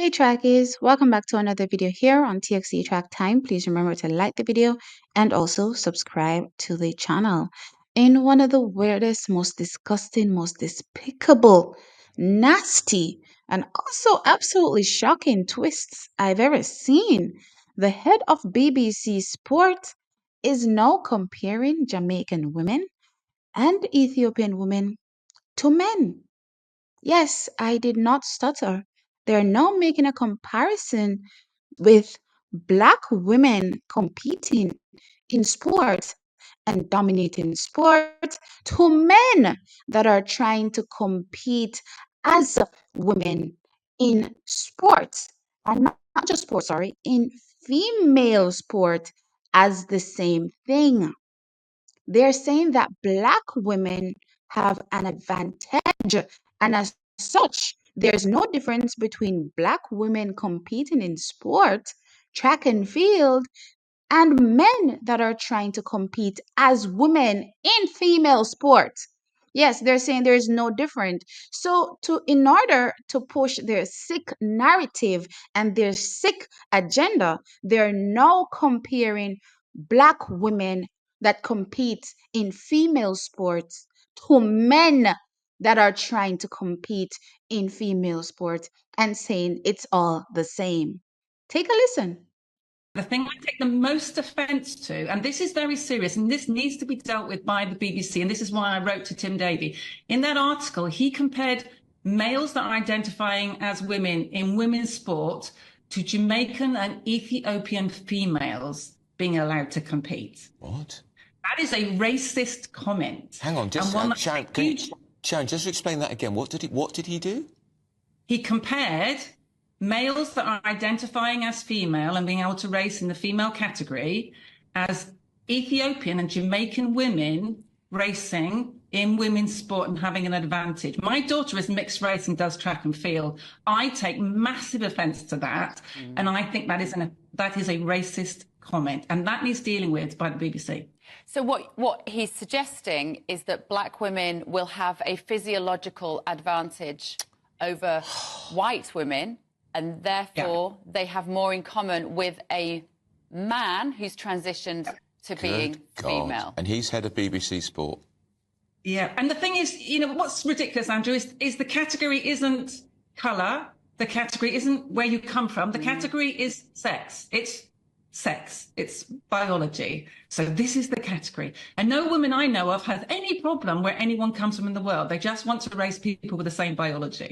Hey trackies, welcome back to another video here on TXT Track Time. Please remember to like the video and also subscribe to the channel. In one of the weirdest, most disgusting, most despicable, nasty, and also absolutely shocking twists I've ever seen, the head of BBC Sport is now comparing Jamaican women and Ethiopian women to men. Yes, I did not stutter. They're now making a comparison with black women competing in sports and dominating sports to men that are trying to compete as women in sports and not just sports, sorry, in female sport as the same thing. They're saying that black women have an advantage, and as such, there's no difference between black women competing in sport, track and field, and men that are trying to compete as women in female sports. Yes, they're saying there is no different. So to in order to push their sick narrative and their sick agenda, they're now comparing black women that compete in female sports to men that are trying to compete in female sports and saying it's all the same. Take a listen. The thing I take the most offence to, and this is very serious, and this needs to be dealt with by the BBC, and this is why I wrote to Tim Davie. In that article, he compared males that are identifying as women in women's sport to Jamaican and Ethiopian females being allowed to compete. What? That is a racist comment. Hang on, just Sharon, just explain that again. What did he do? He compared males that are identifying as female and being able to race in the female category as Ethiopian and Jamaican women racing in women's sport and having an advantage. My daughter is mixed race and does track and field. I take massive offence to that, and I think that is a racist comment, and that needs dealing with by the BBC. So what he's suggesting is that black women will have a physiological advantage over white women, and therefore they have more in common with a man who's transitioned to being female. And he's head of BBC Sport. Yeah, and the thing is, you know, what's ridiculous, Andrew, is the category isn't colour, the category isn't where you come from, the category is sex. It's sex, it's biology. So this is the category. And no woman I know of has any problem where anyone comes from in the world. They just want to raise people with the same biology.